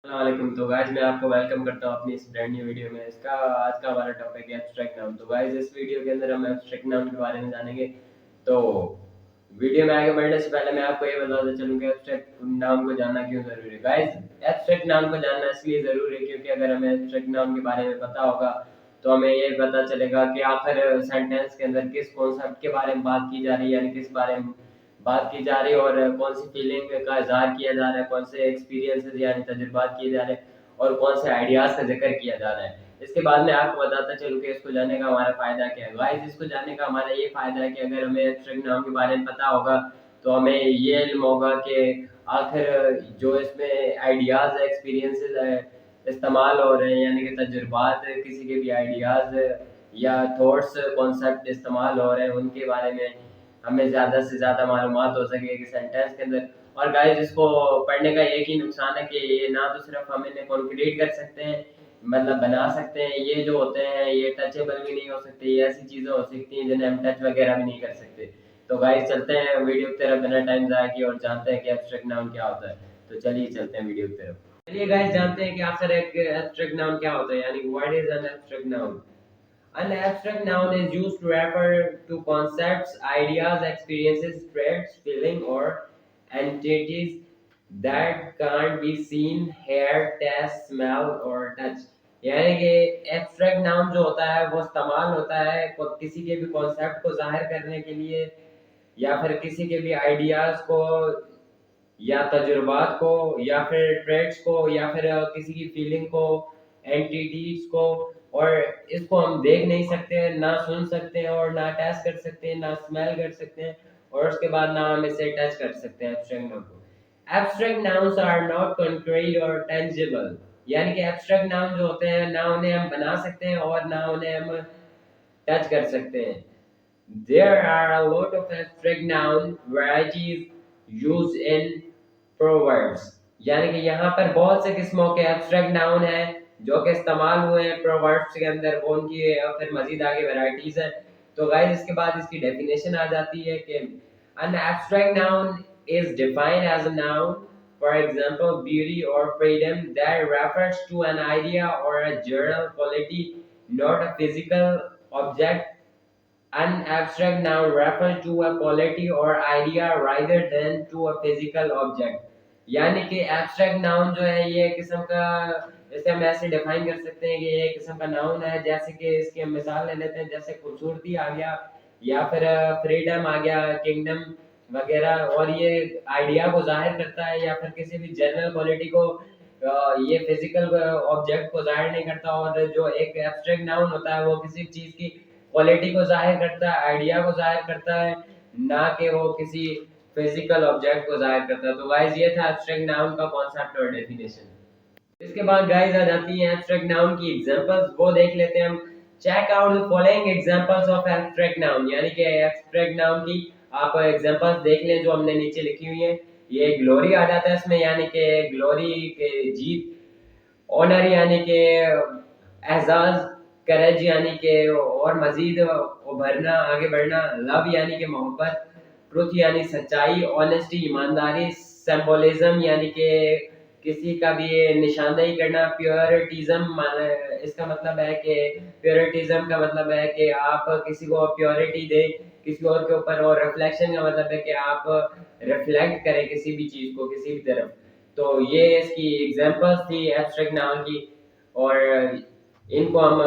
वालेकुम। तो गाइस मैं आपको वेलकम करता हूँ अपनी इस ब्रांड न्यू वीडियो में। इसका आज का हमारा टॉपिक है एब्स्ट्रैक्ट नाउन। तो गाइस इस वीडियो के अंदर हम एब्स्ट्रैक्ट नाउन के बारे में जानेंगे। तो वीडियो में आगे बढ़ने से पहले मैं आपको ये बताता चलूँ कि एब्स्ट्रैक्ट नाउन को जानना क्यों जरूरी है। गाइस एब्स्ट्रैक्ट नाउन को जानना इसलिए जरूरी है क्योंकि अगर हमें एब्स्ट्रैक्ट नाउन के बारे में पता होगा तो हमें ये पता चलेगा कि आखिर सेंटेंस के अंदर किस कॉन्सेप्ट के बारे में बात की जा रही है, यानी किस बारे में बात की जा रही है और कौन सी फीलिंग का इजहार किया जा रहा है, कौन से एक्सपीरियंसेस यानी तजुर्बात किए जा रहे हैं और कौन से आइडियाज का जिक्र किया जा रहा है। इसके बाद मैं आपको बताता चलूँ कि इसको जानने का हमारा फायदा क्या है। गाइस इसको जानने का हमारा ये फायदा है कि अगर हमें एब्स्ट्रैक्ट नाउन के बारे में पता होगा तो हमें ये इल्म होगा कि आखिर जो इसमें आइडियाज एक्सपीरियंसेस है इस्तेमाल हो रहे हैं, यानी कि तजुर्बात किसी के भी आइडियाज या थॉट्स कॉन्सेप्ट इस्तेमाल हो रहे हैं उनके बारे में हमें ज़्यादा से ज़्यादा मालूमात हो सके कि सेंटेंस के अंदर। और गाइस इसको पढ़ने का एक ही नुकसान है कि ये ना तो सिर्फ हम इन्हें कॉन्क्रीट कर सकते हैं, मतलब बना सकते हैं, ये जो होते हैं ये टचेबल भी नहीं हो सकते, ये ऐसी चीज़ें हो सकती हैं जिन्हें हम टच वगैरह भी नहीं कर सकते। तो गाइस चलते हैं वीडियो की तरफ बिना टाइम ज़ाया किए और जानते हैं कि एब्स्ट्रैक्ट नाउन क्या होता है। तो चलिए चलते हैं वीडियो की तरफ। चलिए गाइस जानते हैं कि आखिर एक एब्स्ट्रैक्ट नाउन क्या होता है, यानी what is an abstract noun. An abstract noun is used to refer to concepts, ideas, experiences, traits, feeling, or entities that can't be seen, heard, taste, smell, or touch. यानी कि abstract noun जो होता है वो इस्तेमाल होता है किसी के भी कॉन्सेप्ट को जाहिर करने के लिए या फिर किसी के भी आइडियाज को या तजुर्बात को या फिर ट्रेड्स को या फिर किसी की फीलिंग को, एंटिटीज को। और इसको हम देख नहीं सकते हैं, ना सुन सकते हैं और ना टेस्ट कर सकते हैं, ना स्मेल कर सकते हैं और उसके बाद ना हम इसे टच कर सकते हैं एब्स्ट्रैक्ट नाउन को। Abstract nouns are not concrete और टेंजिबल, यानी कि एब्स्ट्रैक्ट नाउन जो होते हैं ना उन्हें हम बना सकते हैं और ना उन्हें हम टच कर सकते हैं। There are a lot of abstract noun varieties used in proverbs, यानी कि यहाँ पर बहुत से किस्मों के एब्स्ट्रैक्ट नाउन हैं जो कि इस्तेमाल हुए हैं प्रोवर्ब्स के अंदर, वो उनकी फिर मजीद आगे वैरायटीज हैं। तो गाइस इसके बाद इसकी डेफिनेशन आ जाती है कि an abstract noun is defined as a noun, for example beauty or freedom, that refers to an idea or a general quality, not a physical object. An abstract noun refers to a quality or idea rather than to a physical object. यानी कि abstract noun जो है ये किस्म का, जैसे हम ऐसे डिफाइन कर सकते हैं कि ये किस्म का नाउन है, जैसे कि इसकी हम मिसाल ले लेते हैं, जैसे खूबसूरती आ गया या फिर फ्रीडम आ गया, किंगडम वगैरह। और ये आइडिया को जाहिर करता है या फिर किसी भी जनरल क्वालिटी को, ये फिजिकल ऑब्जेक्ट को जाहिर नहीं करता। और जो एक एब्स्ट्रैक्ट नाउन होता है वो किसी चीज की क्वालिटी को जाहिर करता है, आइडिया को जाहिर करता है, ना कि वो किसी फिजिकल ऑब्जेक्ट को जाहिर करता है। तो गाइस ये था एब्स्ट्रैक्ट नाउन का कॉन्सेप्ट और डेफिनेशन। इसके बाद गाइस आ जाती हैं एब्स्ट्रैक्ट नाउन की एग्जांपल्स, वो देख लेते हैं हम। Check out the following examples of abstract noun, यानी कि एब्स्ट्रैक्ट नाउन की आप एग्जांपल्स देख लें जो हमने नीचे लिखी हुई है। ये ग्लोरी आ जाता है इसमें, यानी कि ग्लोरी के जीत, ऑनर यानी कि एजाज, करेज यानी कि और मजीद उभरना, आगे बढ़ना, लव यानी कि मोहब्बत, ट्रुथ यानी सच्चाई, ऑनेस्टी ईमानदारी, सिंबोलिज्म यानी कि किसी का भी निशानदेही करना, प्योरिटिज्म इसका मतलब है कि प्योरिटिज्म का मतलब है कि आप किसी को प्योरिटी दें किसी और के ऊपर, और रिफ्लेक्शन का मतलब है कि आप रिफ्लेक्ट करें किसी भी चीज को किसी भी तरफ। तो ये इसकी एग्जांपल्स थी एब्स्ट्रैक्ट नाउन की और इनको हम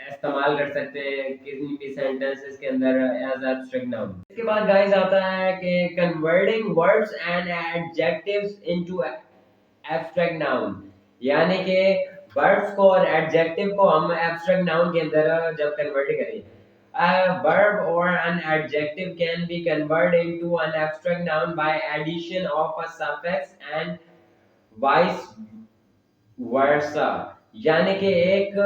इस्तेमाल कर सकते हैं किसी भी सेंटेंसेस के अंदर एज एब्स्ट्रैक्ट नाउन। इसके बाद गाइस आता है कि converting words and adjectives into abstract noun, यानी कि वर्ड्स को और एडजेक्टिव को हम एब्स्ट्रैक्ट नाउन के अंदर जब कन्वर्ट करें। A verb or an adjective can be converted into an abstract noun by addition of a suffix and vice वर्सा, यानी कि एक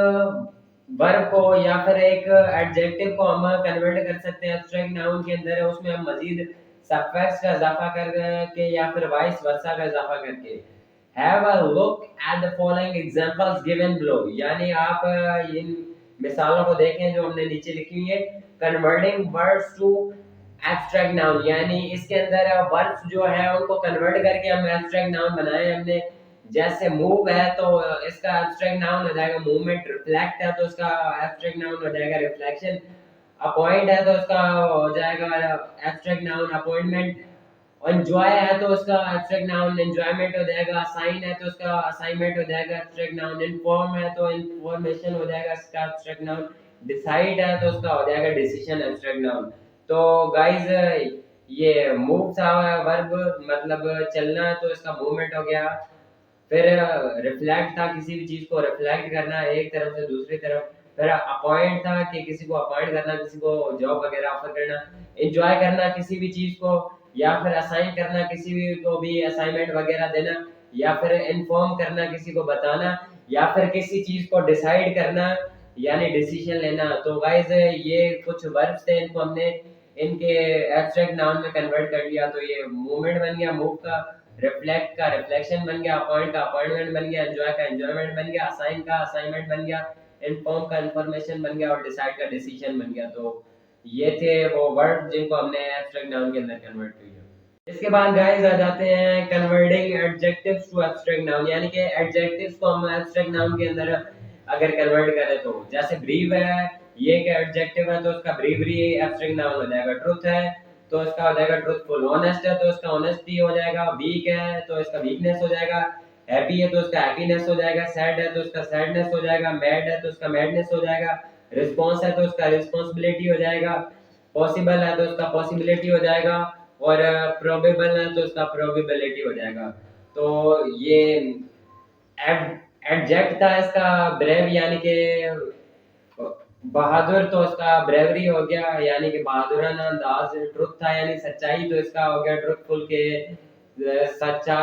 वर्ब को या फिर एक एडजेक्टिव को हम कन्वर्ट कर सकते हैं एब्स्ट्रैक्ट नाउन के अंदर, उसमें हम मजीद सफिक्स का इजाफा करके या फिर वाइस वर्सा का इजाफा करके। Have a look at the following examples given below, यानी आप इन मिसालों को देखें जो हमने नीचे लिखी हुई है। Converting words to abstract noun, यानी इसके अंदर वर्ड्स जो है उनको कन्वर्ट करके हम एब्स्ट्रैक्ट नाउन बनाए हमने। जैसे मूव है तो इसका एब्स्ट्रैक्ट नाउन हो जाएगा मूवमेंट, रिफ्लेक्ट है तो इसका एब्स्ट्रैक्ट नाउन हो जाएगा रिफ्लेक्शन, अपॉइंट है तो उसका हो जाएगा एब्स्ट्रैक्ट नाउन अपॉइंटमेंट, एंजॉय है तो उसका एब्स्ट्रैक्ट नाउन एंजॉयमेंट हो जाएगा, असाइन है तो उसका असाइनमेंट हो जाएगा एब्स्ट्रैक्ट नाउन, इन्फॉर्म है तो इंफॉर्मेशन हो जाएगा इसका एब्स्ट्रैक्ट नाउन, डिसाइड है तो उसका हो जाएगा डिसीजन एब्स्ट्रैक्ट नाउन। तो गाइस ये मूव था वर्ब, मतलब चलना, तो इसका मूवमेंट हो गया। फिर रिफ्लेक्ट था किसी भी चीज को रिफ्लेक्ट करना एक तरफ से दूसरी तरफ। फिर अपॉइंट था कि किसी को अपॉइंट करना, किसी को जॉब वगैरह ऑफर करना। एंजॉय करना किसी भी चीज को, या फिर असाइन करना किसी भी को भी असाइनमेंट वगैरह देना, या फिर इन्फॉर्म करना किसी को बताना, या फिर किसी चीज को डिसाइड करना यानी डिसीजन लेना। तो गाइस ये कुछ वर्ब्स थे, इनको हमने इनके एब्स्ट्रैक्ट नाउन में कन्वर्ट कर लिया। तो ये मूवमेंट बन गया मूव का, रिफ्लेक्ट का रिफ्लेक्शन बन गया, अपॉइंट का अपॉइंटमेंट बन गया, एंजॉय का एंजॉयमेंट बन गया, असाइन का असाइनमेंट बन गया, इन्फॉर्म का इन्फॉर्मेशन बन गया और डिसाइड का डिसीजन बन गया। तो ये थे वो वर्ड जिनको हमने एब्स्ट्रैक्ट नाउन के अंदर कन्वर्ट किया। इसके बाद गाइस आ जाते हैं converting adjectives to abstract noun, यानी कि एडजेक्टिव्स को हम एब्स्ट्रैक्ट नाउन के अंदर अगर कन्वर्ट करें तो जैसे ब्रीव है, ये एक एडजेक्टिव है तो उसका ब्रीवरी एब्स्ट्रैक्ट नाउन हो जाएगा। ट्रुथ है तो इसका हो जाएगा ट्रुथफुल, ऑनेस्ट है तो इसका ऑनेस्टी हो जाएगा, वीक है तो इसका वीकनेस हो जाएगा, हैप्पी है तो इसका हैप्पीनेस हो जाएगा, सैड है तो इसका सैडनेस हो जाएगा, मैड है तो इसका मैडनेस हो जाएगा, रिस्पॉन्स है तो इसका रिस्पॉन्सिबिलिटी हो जाएगा, पॉसिबल है तो इसका पॉसिबिलिटी हो जाएगा, और प्रोबेबल है तो इसका प्रोबेबिलिटी हो जाएगा। तो ये एडजेक्ट था इसका ब्रेव, यानी कि बहादुर, तो इसका ब्रेवरी हो गया यानी कि बहादुराना अंदाज। ट्रुथ था यानी सच्चाई, तो इसका हो गया ट्रुथफुल के सच्चा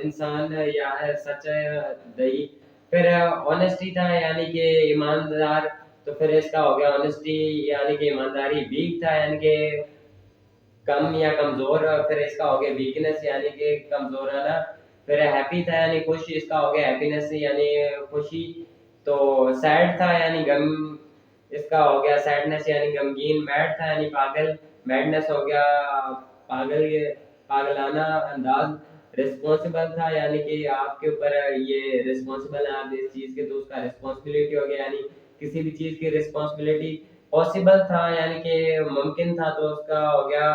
इंसान या है सच्चा दही। फिर ऑनेस्टी था यानी कि ईमानदार, तो फिर इसका हो गया ऑनेस्टी यानी कि ईमानदारी। वीक था यानी कि कम या कमजोर, फिर इसका हो गया वीकनेस यानी कि कमजोराना। फिर हैप्पी था यानी खुश, इसका हो गया हैप्पीनेस यानी खुशी। तो सैड था यानी गम, इसका हो गया सैडनेस यानी गमगीन। मैड था यानी पागल, मैडनेस हो गया पागल, पागलाना अंदाज। रिस्पॉन्सिबल था यानी कि आपके ऊपर ये रिस्पॉन्सिबल है आप इस चीज के, तो उसका रिस्पॉन्सिबिलिटी हो गया यानी किसी भी चीज की रिस्पॉन्सिबिलिटी। पॉसिबल था यानी कि मुमकिन था, तो उसका हो गया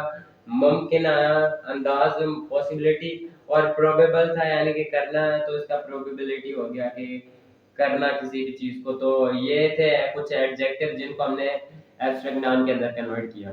मुमकिन अंदाज पॉसिबिलिटी। और प्रोबेबल था यानी कि करना है, तो इसका प्रोबेबिलिटी हो गया कि करना किसी भी चीज को। तो ये थे कुछ एडजेक्टिव जिनको हमने एब्स्ट्रैक्ट नाउन के अंदर कन्वर्ट किया।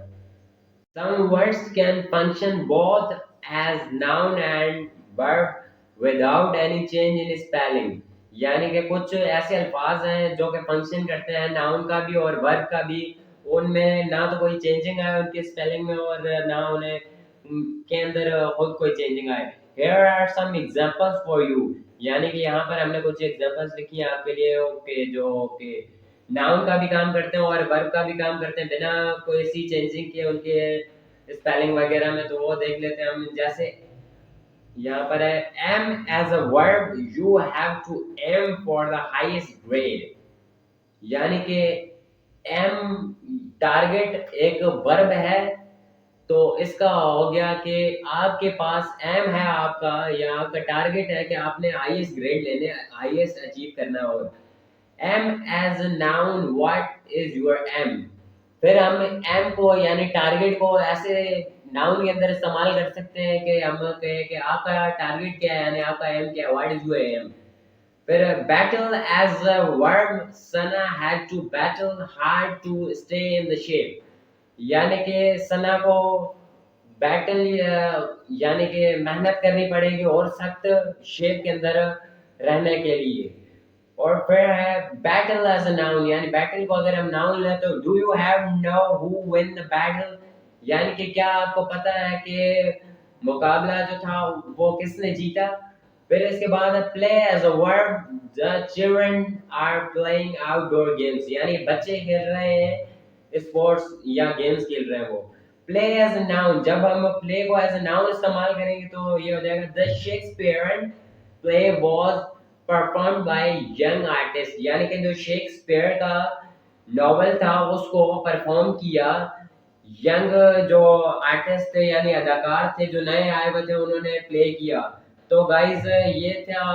Some words can function both as noun and verb without any change in spelling. यानी कि कुछ ऐसे अल्फाज हैं जो कि फंक्शन करते हैं नाउन का भी और वर्ब का भी, उनमें ना तो कोई चेंजिंग आए उनके स्पेलिंग में और ना उन्हें के अंदर खुद कोई चेंजिंग आए। Here are some examples for you, यानी कि यहाँ पर हमने कुछ एग्जांपल्स लिखी हैं आपके लिए। ओके, जो ओके नाउन का भी काम करते हैं और वर्ब का भी काम करते हैं बिना कोई सी चेंजिंग के उनके स्पेलिंग वगैरह में। तो वो देख लेते हैं हम। जैसे यहाँ पर है aim as a verb you have to aim for the highest grade, यानी कि एम टारगेट एक वर्ब है, तो इसका हो गया कि आपके पास एम है आपका, या आपका टारगेट है कि आपने हाईएस्ट ग्रेड लेने, हाईएस्ट अचीव करना होगा। Aim as a noun what is your aim. फिर हम एम को यानी टारगेट को ऐसे नाउन के अंदर इस्तेमाल कर सकते हैं कि हम कहें कि आपका टारगेट क्या है, यानी आपका एम क्या है, व्हाट इज योर एम। फिर battle as a verb, Sana had to battle hard to stay in the shape, यानी कि सना को बैटल यानी कि मेहनत करनी पड़ेगी और सख्त शेप के अंदर रहने के लिए। और फिर है बैटल एज अ नाउन, यानी बैटल को अगर हम नाउन लें तो do you have know who win the battle, यानी कि क्या आपको पता है कि मुकाबला जो था वो किसने जीता। फिर इसके बाद play as a verb, the children are playing outdoor games, यानी बच्चे खेल रहे हैं स्पोर्ट्स या गेम्स खेल रहे हैं वो। प्ले एज अ नाउन, जब हम प्ले को एज अ नाउन इस्तेमाल करेंगे तो ये हो जाएगा the Shakespearean play was perform by young artist, यानी कि जो शेक्सपियर का नॉवल था उसको परफॉर्म किया यंग जो आर्टिस्ट थे यानी अदाकार थे जो नए आए हुए थे, उन्होंने प्ले किया। तो गाइस ये था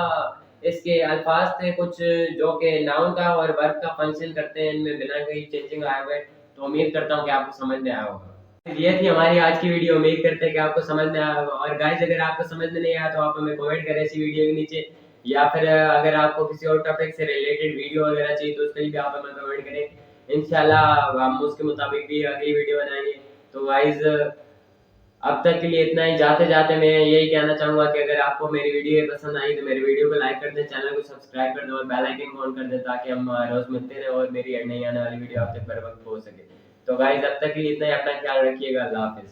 इसके अल्फाज थे कुछ जो कि नाउन का और वर्ब का फंक्शन करते हैं, इनमें बिना कहीं चेंजिंग आए हुए। तो उम्मीद करता हूँ कि आपको समझ में आया होगा। ये थी हमारी आज की वीडियो, उम्मीद करते हैं कि आपको समझ में आया होगा। और गाइस अगर आपको समझ में नहीं आया तो आप हमें कमेंट करें इसी वीडियो के नीचे, या फिर अगर आपको किसी और टॉपिक से रिलेटेड वीडियो वगैरह चाहिए तो उसके लिए भी आप हमें कमेंट करें। इंशाल्लाह हम उसके मुताबिक भी अगली वीडियो बनाएंगे। तो गाइस अब तक के लिए इतना ही। जाते जाते मैं यही कहना चाहूंगा कि अगर आपको मेरी वीडियो पसंद आई तो मेरी वीडियो को लाइक कर दें, चैनल को सब्सक्राइब कर दें और बेल आइकन को ऑन कर दें, ताकि हम रोज मिलते रहे और मेरी नई आने वाली वीडियो आप तक बर वक्त पहुंच सके। तो गाइस अब तक के लिए इतना ही, अपना ख्याल रखिएगा। अल्लाह हाफिज।